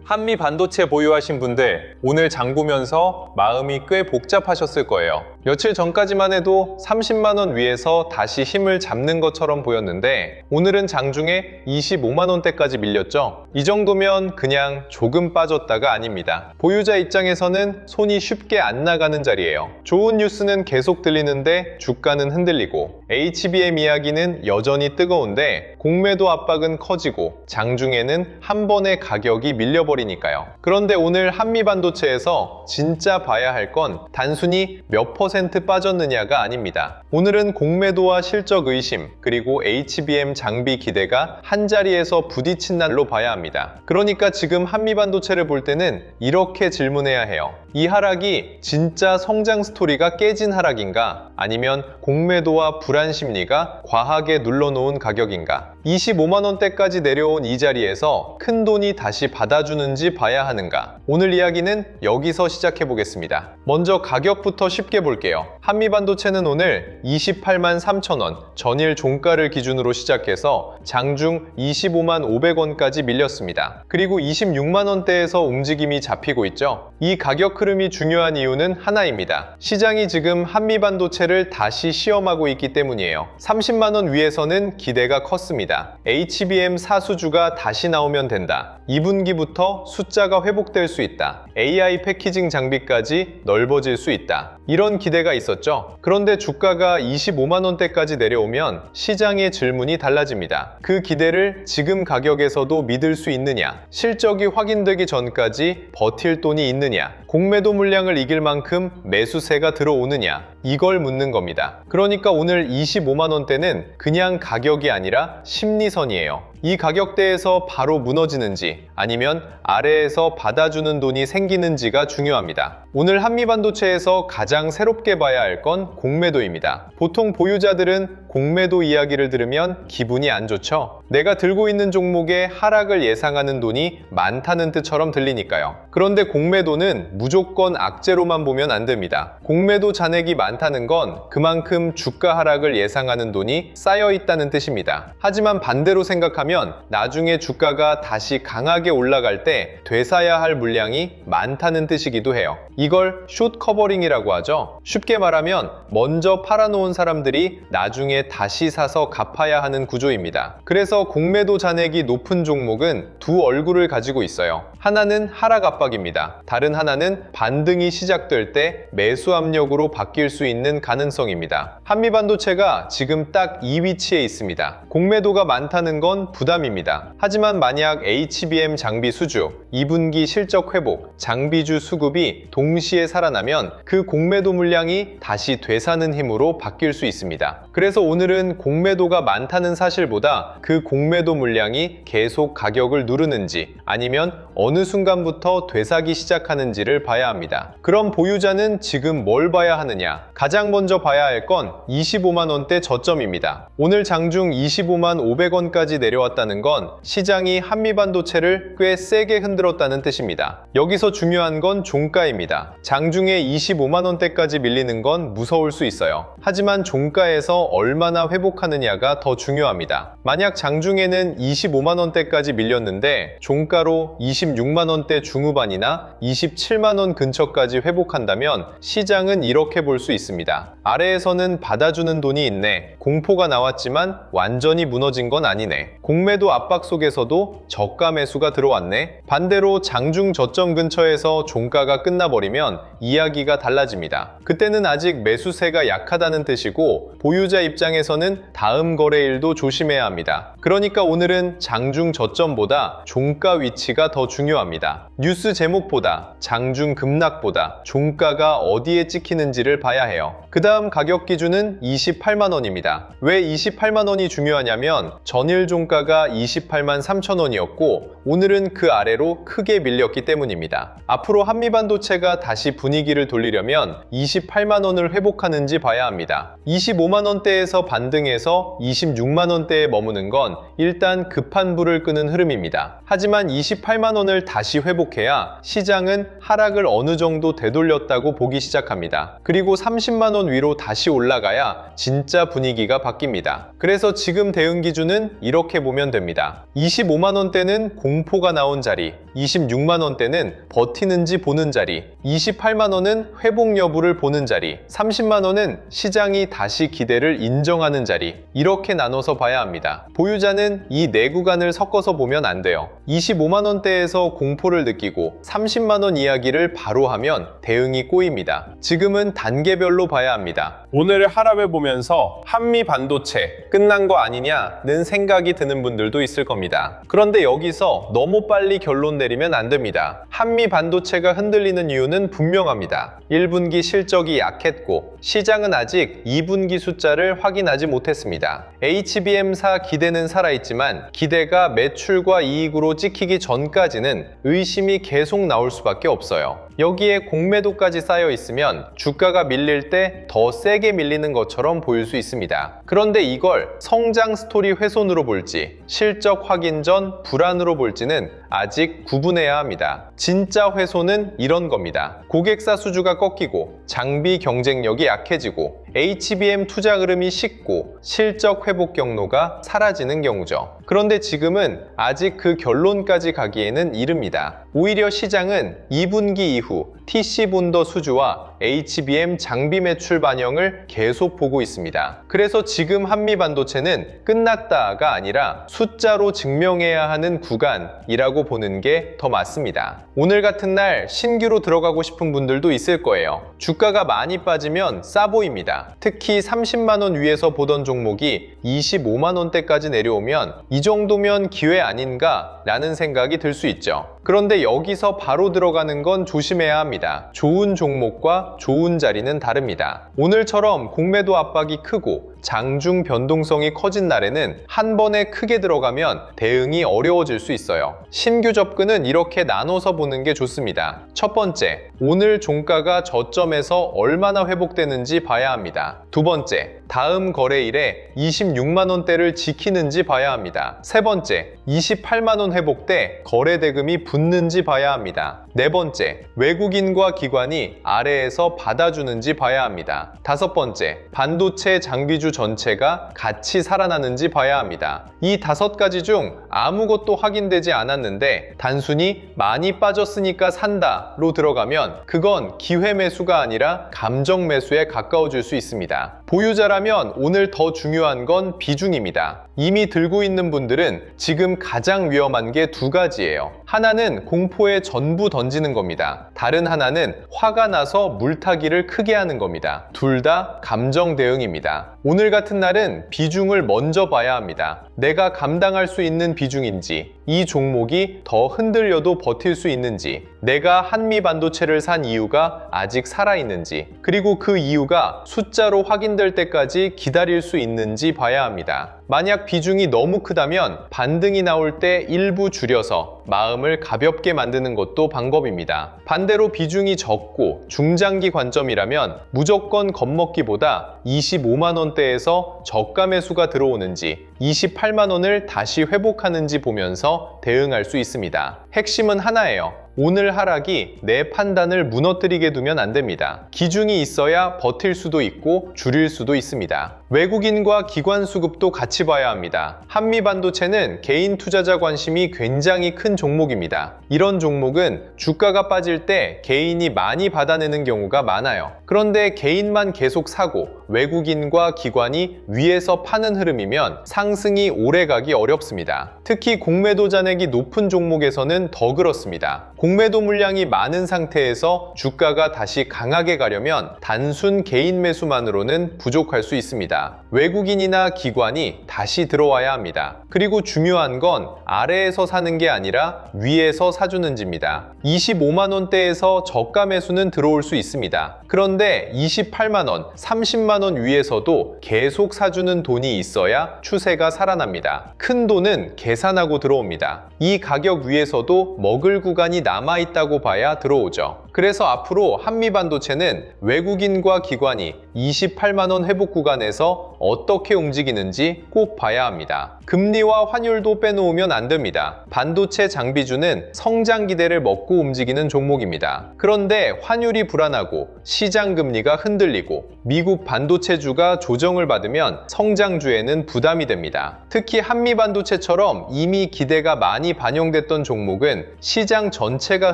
한미 반도체 보유하신 분들, 오늘 장 보면서 마음이 꽤 복잡하셨을 거예요. 며칠 전까지만 해도 30만 원 위에서 다시 힘을 잡는 것처럼 보였는데 오늘은 장중에 25만 원대까지 밀렸죠. 이 정도면 그냥 조금 빠졌다가 아닙니다. 보유자 입장에서는 손이 쉽게 안 나가는 자리예요. 좋은 뉴스는 계속 들리는데 주가는 흔들리고 HBM 이야기는 여전히 뜨거운데 공매도 압박은 커지고 장중에는 한 번에 가격이 밀려버리니까요. 그런데 오늘 한미반도체에서 진짜 봐야 할 건 단순히 몇 퍼센트 빠졌느냐가 아닙니다. 오늘은 공매도와 실적 의심 그리고 HBM 장비 기대가 한자리에서 부딪힌 날로 봐야 합니다. 그러니까 지금 한미반도체를 볼 때는 이렇게 질문해야 해요. 이 하락이 진짜 성장 스토리가 깨진 하락인가? 아니면 공매도와 불안 심리가 과하게 눌러놓은 가격인가? 25만 원대까지 내려온 이 자리에서 큰 돈이 다시 받아주는지 봐야 하는가? 오늘 이야기는 여기서 시작해 보겠습니다. 먼저 가격부터 쉽게 볼게요. 한미반도체는 오늘 28만 3천 원, 전일 종가를 기준으로 시작해서 장중 25만 500원까지 밀렸습니다. 그리고 26만 원대에서 움직임이 잡히고 있죠. 이 가격 흐름이 중요한 이유는 하나입니다. 시장이 지금 한미반도체를 다시 시험하고 있기 때문이에요. 30만 원 위에서는 기대가 컸습니다. HBM 사수주가 다시 나오면 된다. 2분기부터 숫자가 회복될 수 있다. AI 패키징 장비까지 넓어질 수 있다. 이런 기대가 있었죠. 그런데 주가가 25만 원대까지 내려오면 시장의 질문이 달라집니다. 그 기대를 지금 가격에서도 믿을 수 있느냐? 실적이 확인되기 전까지 버틸 돈이 있느냐? 공매도 물량을 이길 만큼 매수세가 들어오느냐? 이걸 묻는 겁니다. 그러니까 오늘 25만 원대는 그냥 가격이 아니라 심리선이에요. 이 가격대에서 바로 무너지는지 아니면 아래에서 받아주는 돈이 생기는지가 중요합니다. 오늘 한미반도체에서 가장 새롭게 봐야 할 건 공매도입니다. 보통 보유자들은 공매도 이야기를 들으면 기분이 안 좋죠. 내가 들고 있는 종목에 하락을 예상하는 돈이 많다는 뜻처럼 들리니까요. 그런데 공매도는 무조건 악재로만 보면 안 됩니다. 공매도 잔액이 많다는 건 그만큼 주가 하락을 예상하는 돈이 쌓여 있다는 뜻입니다. 하지만 반대로 생각하면 나중에 주가가 다시 강하게 올라갈 때 되사야 할 물량이 많다는 뜻이기도 해요. 이걸 숏 커버링이라고 하죠. 쉽게 말하면 먼저 팔아놓은 사람들이 나중에 다시 사서 갚아야 하는 구조입니다. 그래서 공매도 잔액이 높은 종목은 두 얼굴을 가지고 있어요. 하나는 하락 압박입니다. 다른 하나는 반등이 시작될 때 매수 압력으로 바뀔 수 있는 가능성입니다. 한미반도체가 지금 딱 이 위치에 있습니다. 공매도가 많다는 건 부담입니다. 하지만 만약 HBM 장비 수주, 2분기 실적 회복, 장비주 수급이 동시에 살아나면 그 공매도 물량이 다시 되사는 힘으로 바뀔 수 있습니다. 그래서 오늘은 공매도가 많다는 사실보다 그 공매도 물량이 계속 가격을 누르는지 아니면 어느 순간부터 되사기 시작하는지를 봐야 합니다. 그럼 보유자는 지금 뭘 봐야 하느냐? 가장 먼저 봐야 할 건 25만 원대 저점입니다. 오늘 장중 25만 500원까지 내려왔다는 건 시장이 한미반도체를 꽤 세게 흔들었다는 뜻입니다. 여기서 중요한 건 종가입니다. 장중에 25만 원대까지 밀리는 건 무서울 수 있어요. 하지만 종가에서 얼마나 회복하느냐가 더 중요합니다. 만약 장중에는 25만 원대까지 밀렸는데 종가로 26만 원대 중후반이나 27만 원 근처까지 회복한다면 시장은 이렇게 볼 수 있습니다. 아래에서는 받아주는 돈이 있네. 공포가 나왔지만 완전히 무너진 건 아니네. 공매도 압박 속에서도 저가 매수가 들어왔네. 반대로 장중 저점 근처에서 종가가 끝나버리면 이야기가 달라집니다. 그때는 아직 매수세가 약하다는 뜻이고 보유자 입장에서는 다음 거래일도 조심해야 합니다. 그러니까 오늘은 장중 저점보다 종가 위치가 더 중요합니다. 뉴스 제목보다 장중 급락보다 종가가 어디에 찍히는지를 봐야 해요. 그 다음 가격 기준은 28만 원입니다. 왜 28만 원이 중요하냐면 전일 종가가 28만 3천 원이었고 오늘은 그 아래로 크게 밀렸기 때문입니다. 앞으로 한미반도체가 다시 분위기를 돌리려면 28만 원을 회복하는지 봐야 합니다. 25만 원대에서 하락에서 반등해서 26만 원대에 머무는 건 일단 급한 불을 끄는 흐름입니다. 하지만 28만 원을 다시 회복해야 시장은 하락을 어느 정도 되돌렸다고 보기 시작합니다. 그리고 30만 원 위로 다시 올라가야 진짜 분위기가 바뀝니다. 그래서 지금 대응 기준은 이렇게 보면 됩니다. 25만 원대는 공포가 나온 자리, 26만 원대는 버티는지 보는 자리, 28만 원은 회복 여부를 보는 자리, 30만 원은 시장이 다시 기대를 인정하는 자리, 이렇게 나눠서 봐야 합니다. 보유자는 이 네 구간을 섞어서 보면 안 돼요. 25만 원대에서 공포를 느끼고 30만 원 이야기를 바로 하면 대응이 꼬입니다. 지금은 단계별로 봐야 합니다. 오늘의 하락을 보면서 한미 반도체 끝난 거 아니냐는 생각이 드는 분들도 있을 겁니다. 그런데 여기서 너무 빨리 결론 내리면 안 됩니다. 한미 반도체가 흔들리는 이유는 분명합니다. 1분기 실적이 약했고 시장은 아직 2분기 숫자를 확인하지 못했습니다. HBM사 기대는 살아있지만 기대가 매출과 이익으로 찍히기 전까지는 의심이 계속 나올 수밖에 없어요. 여기에 공매도까지 쌓여 있으면 주가가 밀릴 때 더 세게 밀리는 것처럼 보일 수 있습니다. 그런데 이걸 성장 스토리 훼손으로 볼지 실적 확인 전 불안으로 볼지는 아직 구분해야 합니다. 진짜 훼손은 이런 겁니다. 고객사 수주가 꺾이고 장비 경쟁력이 약해지고 HBM 투자 흐름이 식고 실적 회복 경로가 사라지는 경우죠. 그런데 지금은 아직 그 결론까지 가기에는 이릅니다. 오히려 시장은 2분기 이후 TC 본더 수주와 HBM 장비 매출 반영을 계속 보고 있습니다. 그래서 지금 한미 반도체는 끝났다가 아니라 숫자로 증명해야 하는 구간이라고 보는 게 더 맞습니다. 오늘 같은 날 신규로 들어가고 싶은 분들도 있을 거예요. 주가가 많이 빠지면 싸 보입니다. 특히 30만 원 위에서 보던 종목이 25만 원대까지 내려오면 이 정도면 기회 아닌가 라는 생각이 들 수 있죠. 그런데 여기서 바로 들어가는 건 조심해야 합니다. 좋은 종목과 좋은 자리는 다릅니다. 오늘처럼 공매도 압박이 크고 장중 변동성이 커진 날에는 한 번에 크게 들어가면 대응이 어려워질 수 있어요. 신규 접근은 이렇게 나눠서 보는 게 좋습니다. 첫 번째, 오늘 종가가 저점에서 얼마나 회복되는지 봐야 합니다. 두 번째, 다음 거래일에 26만 원대를 지키는지 봐야 합니다. 세 번째, 28만 원 회복 때 거래 대금이 붙는지 봐야 합니다. 네 번째, 외국인과 기관이 아래에서 받아주는지 봐야 합니다. 다섯 번째, 반도체 장비주 전체가 같이 살아나는지 봐야 합니다. 이 5가지 중 아무것도 확인되지 않았는데 단순히 많이 빠졌으니까 산다로 들어가면 그건 기회 매수가 아니라 감정 매수에 가까워질 수 있습니다. 보유자라면 오늘 더 중요한 건 비중입니다. 이미 들고 있는 분들은 지금 가장 위험한 게 2가지예요. 하나는 공포에 전부 던지는 겁니다. 다른 하나는 화가 나서 물타기를 크게 하는 겁니다. 둘 다 감정 대응입니다. 오늘 같은 날은 비중을 먼저 봐야 합니다. 내가 감당할 수 있는 비중인지, 이 종목이 더 흔들려도 버틸 수 있는지, 내가 한미 반도체를 산 이유가 아직 살아있는지, 그리고 그 이유가 숫자로 확인될 때까지 기다릴 수 있는지 봐야 합니다. 만약 비중이 너무 크다면 반등이 나올 때 일부 줄여서 마음을 가볍게 만드는 것도 방법입니다. 반대로 비중이 적고 중장기 관점이라면 무조건 겁먹기보다 25만 원대에서 저가 매수가 들어오는지 28만 원을 다시 회복하는지 보면서 대응할 수 있습니다. 핵심은 하나예요. 오늘 하락이 내 판단을 무너뜨리게 두면 안 됩니다. 기준이 있어야 버틸 수도 있고 줄일 수도 있습니다. 외국인과 기관 수급도 같이 봐야 합니다. 한미 반도체는 개인 투자자 관심이 굉장히 큰 종목입니다. 이런 종목은 주가가 빠질 때 개인이 많이 받아내는 경우가 많아요. 그런데 개인만 계속 사고 외국인과 기관이 위에서 파는 흐름이면 상승이 오래가기 어렵습니다. 특히 공매도 잔액이 높은 종목에서는 더 그렇습니다. 공매도 물량이 많은 상태에서 주가가 다시 강하게 가려면 단순 개인 매수만으로는 부족할 수 있습니다. 외국인이나 기관이 다시 들어와야 합니다. 그리고 중요한 건 아래에서 사는 게 아니라 위에서 사주는지입니다. 25만 원대에서 저가 매수는 들어올 수 있습니다. 그런데 28만 원, 30만 원 위에서도 계속 사주는 돈이 있어야 추세가 살아납니다. 큰 돈은 계산하고 들어옵니다. 이 가격 위에서도 먹을 구간이 남아있다고 봐야 들어오죠. 그래서 앞으로 한미반도체는 외국인과 기관이 28만 원 회복 구간에서 어떻게 움직이는지 꼭 봐야 합니다. 금리와 환율도 빼놓으면 안 됩니다. 반도체 장비주는 성장 기대를 먹고 움직이는 종목입니다. 그런데 환율이 불안하고 시장 금리가 흔들리고 미국 반도체주가 조정을 받으면 성장주에는 부담이 됩니다. 특히 한미반도체처럼 이미 기대가 많이 반영됐던 종목은 시장 전체가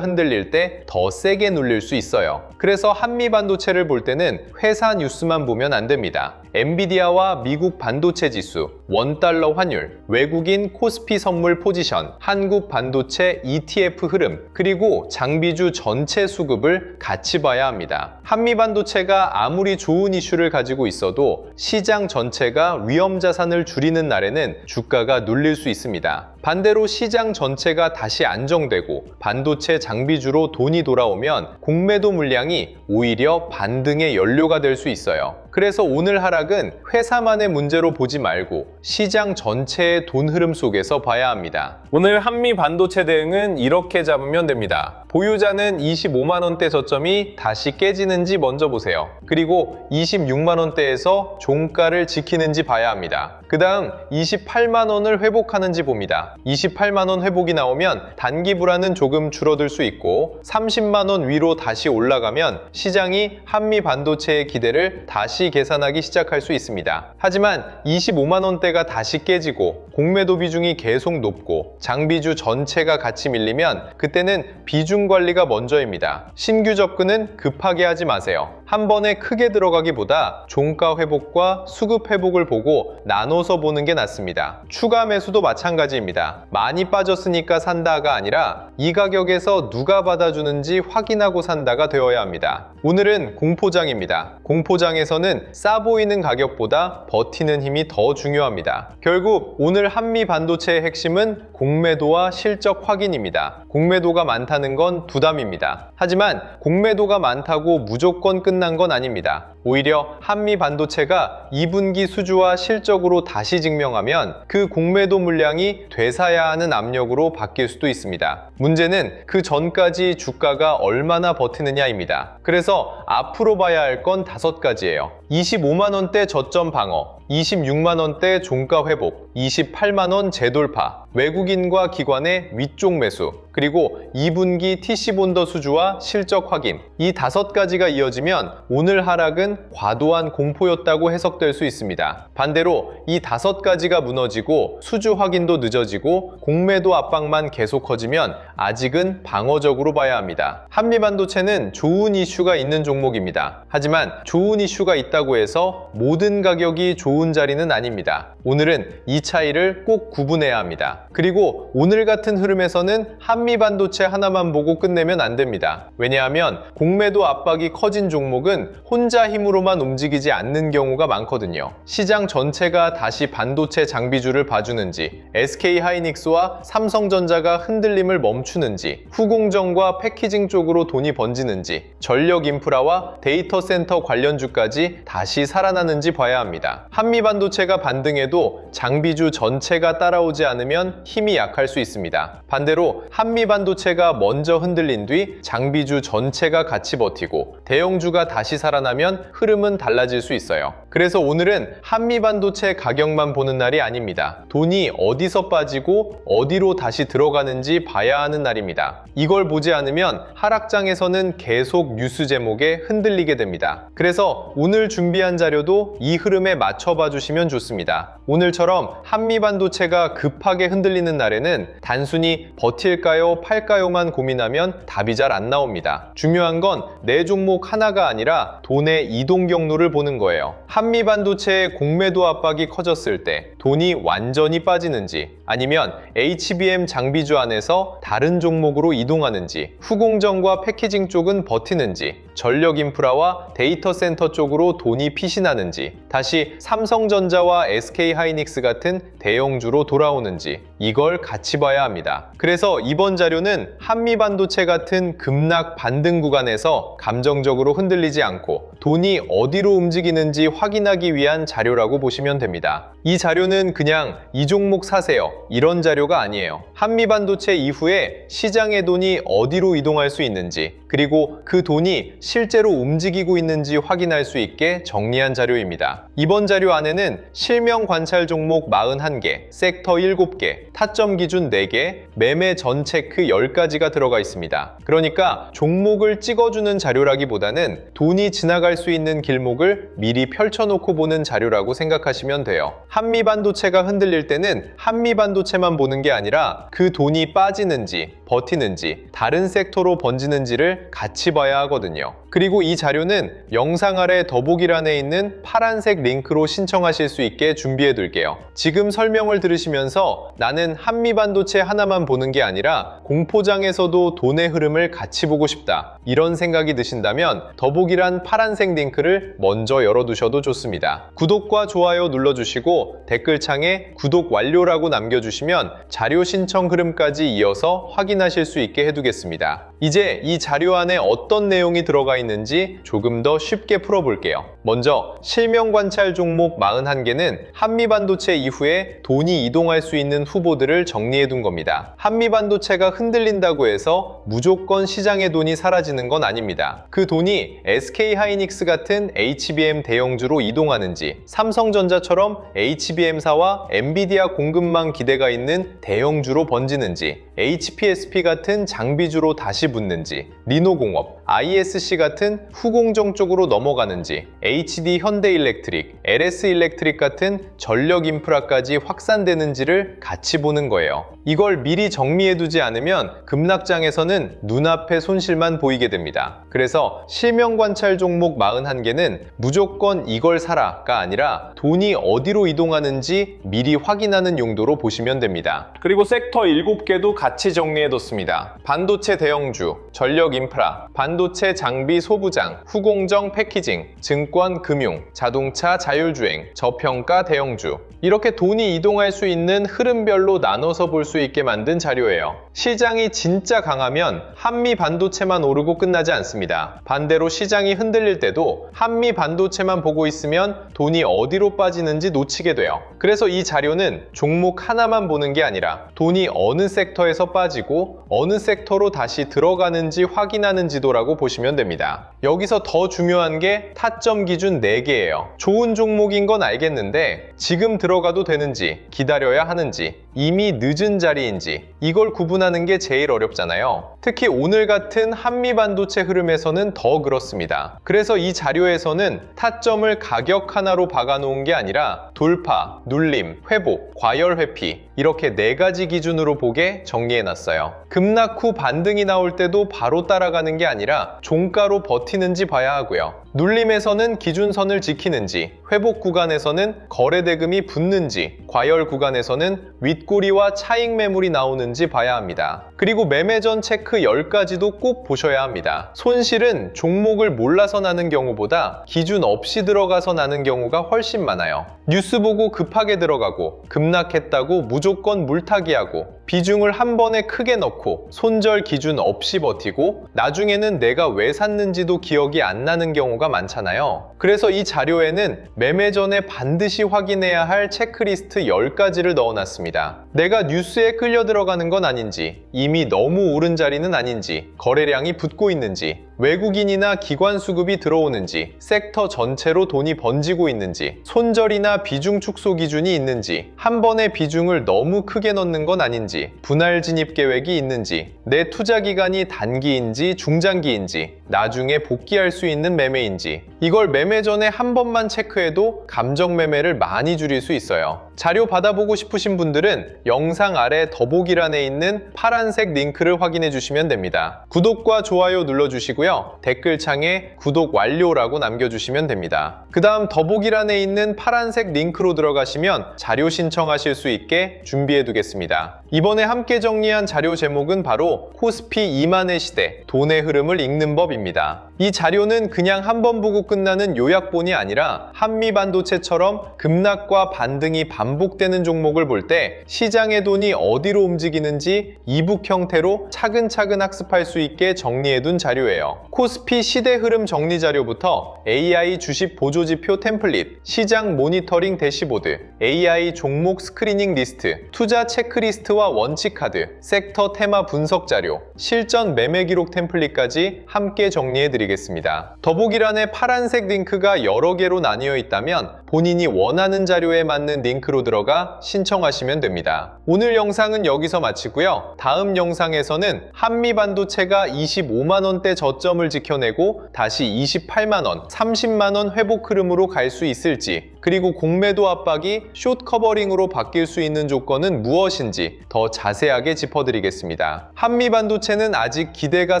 흔들릴 때 더 세게 눌릴 수 있어요. 그래서 한미반도체를 볼 때는 회사 뉴스만 보면 안 됩니다. 엔비디아와 미국 반도체 지수, 원달러 환율, 외국인 코스피 선물 포지션, 한국 반도체 ETF 흐름, 그리고 장비주 전체 수급을 같이 봐야 합니다. 한미 반도체가 아무리 좋은 이슈를 가지고 있어도 시장 전체가 위험 자산을 줄이는 날에는 주가가 눌릴 수 있습니다. 반대로 시장 전체가 다시 안정되고 반도체 장비주로 돈이 돌아오면 공매도 물량이 오히려 반등의 연료가 될 수 있어요. 그래서 오늘 하락은 회사만의 문제로 보지 말고 시장 전체의 돈 흐름 속에서 봐야 합니다. 오늘 한미 반도체 대응은 이렇게 잡으면 됩니다. 보유자는 25만 원대 저점이 다시 깨지는지 먼저 보세요. 그리고 26만 원대에서 종가를 지키는지 봐야 합니다. 그 다음 28만 원을 회복하는지 봅니다. 28만 원 회복이 나오면 단기 불안은 조금 줄어들 수 있고 30만 원 위로 다시 올라가면 시장이 한미 반도체의 기대를 다시 계산하기 시작할 수 있습니다. 하지만 25만 원대가 다시 깨지고 공매도 비중이 계속 높고 장비주 전체가 같이 밀리면 그때는 비중 관리가 먼저입니다. 신규 접근은 급하게 하지 마세요. 한 번에 크게 들어가기보다 종가 회복과 수급 회복을 보고 나눠서 보는 게 낫습니다. 추가 매수도 마찬가지입니다. 많이 빠졌으니까 산다가 아니라 이 가격에서 누가 받아주는지 확인하고 산다가 되어야 합니다. 오늘은 공포장입니다. 공포장에서는 싸 보이는 가격보다 버티는 힘이 더 중요합니다. 결국 오늘 한미 반도체의 핵심은 공매도와 실적 확인입니다. 공매도가 많다는 건 부담입니다. 하지만 공매도가 많다고 무조건 끝난 건 아닙니다. 오히려 한미 반도체가 2분기 수주와 실적으로 다시 증명하면 그 공매도 물량이 되사야 하는 압력으로 바뀔 수도 있습니다. 문제는 그 전까지 주가가 얼마나 버티느냐입니다. 그래서 앞으로 봐야 할 건 5가지예요. 25만 원대 저점 방어, 26만 원대 종가 회복, 28만 원 재돌파, 외국인과 기관의 위쪽 매수, 그리고 2분기 TC본더 수주와 실적 확인. 이 5가지가 이어지면 오늘 하락은 과도한 공포였다고 해석될 수 있습니다. 반대로 이 5가지가 무너지고 수주 확인도 늦어지고 공매도 압박만 계속 커지면 아직은 방어적으로 봐야 합니다. 한미반도체는 좋은 이슈가 있는 종목입니다. 하지만 좋은 이슈가 있다고 해서 모든 가격이 좋은 자리는 아닙니다. 오늘은 이 차이를 꼭 구분해야 합니다. 그리고 오늘 같은 흐름에서는 한미반도체 하나만 보고 끝내면 안 됩니다. 왜냐하면 공매도 압박이 커진 종목은 혼자 힘으로만 움직이지 않는 경우가 많거든요. 시장 전체가 다시 반도체 장비주를 봐주는지, SK하이닉스와 삼성전자가 흔들림을 멈추는지, 후공정과 패키징 쪽으로 돈이 번지는지, 전력 인프라와 데이터 센터 관련주까지 다시 살아나는지 봐야 합니다. 한미반도체가 반등해도 장비주 전체가 따라오지 않으면 힘이 약할 수 있습니다. 반대로 한미반도체가 먼저 흔들린 뒤 장비주 전체가 같이 버티고 대형주가 다시 살아나면 흐름은 달라질 수 있어요. 그래서 오늘은 한미반도체 가격만 보는 날이 아닙니다. 돈이 어디서 빠지고 어디로 다시 들어가는지 봐야 하는 날입니다. 이걸 보지 않으면 하락장에서는 계속 뉴스 제목에 흔들리게 됩니다. 그래서 오늘 준비한 자료도 이 흐름에 맞춰봐 주시면 좋습니다. 오늘처럼 한미반도체가 급하게 흔들리는 날에는 단순히 버틸까요 팔까요만 고민하면 답이 잘 안 나옵니다. 중요한 건 내 종목 하나가 아니라 돈의 이동 경로를 보는 거예요. 한미반도체의 공매도 압박이 커졌을 때 돈이 완전히 빠지는지, 아니면 HBM 장비주 안에서 다른 종목으로 이동하는지, 후공정과 패키징 쪽은 버티는지, 전력 인프라와 데이터 센터 쪽으로 돈이 피신하는지, 다시 삼성전자와 SK하이닉스 같은 대형주로 돌아오는지, 이걸 같이 봐야 합니다. 그래서 이번 자료는 한미반도체 같은 급락 반등 구간에서 감정적으로 흔들리지 않고 돈이 어디로 움직이는지 확인하기 위한 자료라고 보시면 됩니다. 이 자료는 그냥 이 종목 사세요, 이런 자료가 아니에요. 한미반도체 이후에 시장의 돈이 어디로 이동할 수 있는지, 그리고 그 돈이 실제로 움직이고 있는지 확인할 수 있게 정리한 자료입니다. 이번 자료 안에는 실명 관찰 종목 41개, 섹터 7개, 타점 기준 4개, 매매 전 체크 10가지가 들어가 있습니다. 그러니까 종목을 찍어주는 자료라기보다는 돈이 지나갈 수 있는 길목을 미리 펼쳐놓고 보는 자료라고 생각하시면 돼요. 한미반도체가 흔들릴 때는 한미반도체만 보는 게 아니라 그 돈이 빠지는지, 버티는지, 다른 섹터로 번지는지를 같이 봐야 하거든요. 그리고 이 자료는 영상 아래 더보기란에 있는 파란색 링크로 신청하실 수 있게 준비해 둘게요. 지금 설명을 들으시면서 나는 한미반도체 하나만 보는 게 아니라 공포장에서도 돈의 흐름을 같이 보고 싶다, 이런 생각이 드신다면 더보기란 파란색 링크를 먼저 열어두셔도 좋습니다. 구독과 좋아요 눌러주시고 댓글창에 구독 완료라고 남겨주시면 자료 신청 흐름까지 이어서 확인하실 수 있게 해두겠습니다. 이제 이 자료 안에 어떤 내용이 들어가 있는지 조금 더 쉽게 풀어볼게요. 먼저 실명 관찰 종목 41개는 한미반도체 이후에 돈이 이동할 수 있는 후보들을 정리해 둔 겁니다. 한미반도체가 흔들린다고 해서 무조건 시장의 돈이 사라지는 건 아닙니다. 그 돈이 SK하이닉스 같은 HBM 대형주로 이동하는지, 삼성전자처럼 HBM사와 엔비디아 공급망 기대가 있는 대형주로 번지는지, HPSP 같은 장비주로 다시 붙는지, 리노공업, ISC 같은 후공정 쪽으로 넘어가는지, HD 현대일렉트릭, LS일렉트릭 같은 전력 인프라까지 확산되는지를 같이 보는 거예요. 이걸 미리 정리해두지 않으면 급락장에서는 눈앞에 손실만 보이게 됩니다. 그래서 실명 관찰 종목 41개는 무조건 이걸 사라가 아니라 돈이 어디로 이동하는지 미리 확인하는 용도로 보시면 됩니다. 그리고 섹터 7개도 같이 정리해뒀습니다. 반도체 대형주, 전력 인프라, 반도체 장비 소부장, 후공정 패키징, 증권 금융, 자동차 자율주행, 저평가 대형주, 이렇게 돈이 이동할 수 있는 흐름별로 나눠서 볼 수 있게 만든 자료예요. 시장이 진짜 강하면 한미 반도체만 오르고 끝나지 않습니다. 반대로 시장이 흔들릴 때도 한미 반도체만 보고 있으면 돈이 어디로 빠지는지 놓치게 돼요. 그래서 이 자료는 종목 하나만 보는 게 아니라 돈이 어느 섹터에서 빠지고 어느 섹터로 다시 들어가는지 확인하는 지도라고 보시면 됩니다. 여기서 더 중요한 게 타점 기준 4개예요. 좋은 종목인 건 알겠는데 지금 들어가도 되는지, 기다려야 하는지, 이미 늦은 자리인지, 이걸 구분하는 게 제일 어렵잖아요. 특히 오늘 같은 한미반도체 흐름에서는 더 그렇습니다. 그래서 이 자료에서는 타점을 가격 하나로 박아놓은 게 아니라 돌파, 눌림, 회복, 과열 회피, 이렇게 4가지 기준으로 보게 정리해놨어요. 급락 후 반등이 나올 때도 바로 따라가는 게 아니라 종가로 버티는지 봐야 하고요. 눌림에서는 기준선을 지키는지, 회복 구간에서는 거래대금이 붙는지, 과열 구간에서는 윗꼬리와 차익 매물이 나오는지 봐야 합니다. 그리고 매매 전 체크 10가지도 꼭 보셔야 합니다. 손실은 종목을 몰라서 나는 경우보다 기준 없이 들어가서 나는 경우가 훨씬 많아요. 뉴스 보고 급하게 들어가고 급락했다고 무조건 물타기하고 비중을 한 번에 크게 넣고 손절 기준 없이 버티고 나중에는 내가 왜 샀는지도 기억이 안 나는 경우가 많잖아요. 그래서 이 자료에는 매매 전에 반드시 확인해야 할 체크리스트 10가지를 넣어놨습니다. 내가 뉴스에 끌려 들어가는 건 아닌지, 이미 너무 오른 자리는 아닌지, 거래량이 붙고 있는지, 외국인이나 기관 수급이 들어오는지, 섹터 전체로 돈이 번지고 있는지, 손절이나 비중 축소 기준이 있는지, 한 번에 비중을 너무 크게 넣는 건 아닌지, 분할 진입 계획이 있는지, 내 투자 기간이 단기인지 중장기인지, 나중에 복귀할 수 있는 매매인지, 이걸 매매 전에 한 번만 체크해도 감정 매매를 많이 줄일 수 있어요. 자료 받아보고 싶으신 분들은 영상 아래 더보기란에 있는 파란색 링크를 확인해 주시면 됩니다. 구독과 좋아요 눌러주시고요. 댓글창에 구독 완료라고 남겨주시면 됩니다. 그 다음 더보기란에 있는 파란색 링크로 들어가시면 자료 신청하실 수 있게 준비해 두겠습니다. 이번에 함께 정리한 자료 제목은 바로 코스피 2만의 시대, 돈의 흐름을 읽는 법입니다. 이 자료는 그냥 한 번 보고 끝나는 요약본이 아니라 한미반도체처럼 급락과 반등이 반복되는 반복되는 종목을 볼 때 시장의 돈이 어디로 움직이는지 이북 형태로 차근차근 학습할 수 있게 정리해둔 자료예요. 코스피 시대 흐름 정리 자료부터 AI 주식 보조지표 템플릿, 시장 모니터링 대시보드, AI 종목 스크리닝 리스트, 투자 체크리스트와 원칙 카드, 섹터 테마 분석 자료, 실전 매매 기록 템플릿까지 함께 정리해드리겠습니다. 더보기란에 파란색 링크가 여러 개로 나뉘어 있다면 본인이 원하는 자료에 맞는 링크로 들어가 신청하시면 됩니다. 오늘 영상은 여기서 마치고요. 다음 영상에서는 한미반도체가 25만원대 저점을 지켜내고 다시 28만원, 30만원 회복 흐름으로 갈 수 있을지, 그리고 공매도 압박이 숏 커버링으로 바뀔 수 있는 조건은 무엇인지 더 자세하게 짚어드리겠습니다. 한미반도체는 아직 기대가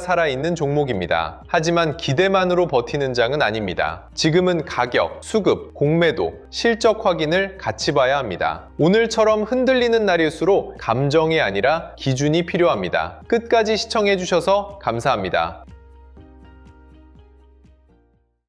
살아있는 종목입니다. 하지만 기대만으로 버티는 장은 아닙니다. 지금은 가격, 수급, 공매도, 실적 확인을 같이 봐야 합니다. 오늘처럼 흔들리는 날일수록 감정이 아니라 기준이 필요합니다. 끝까지 시청해주셔서 감사합니다.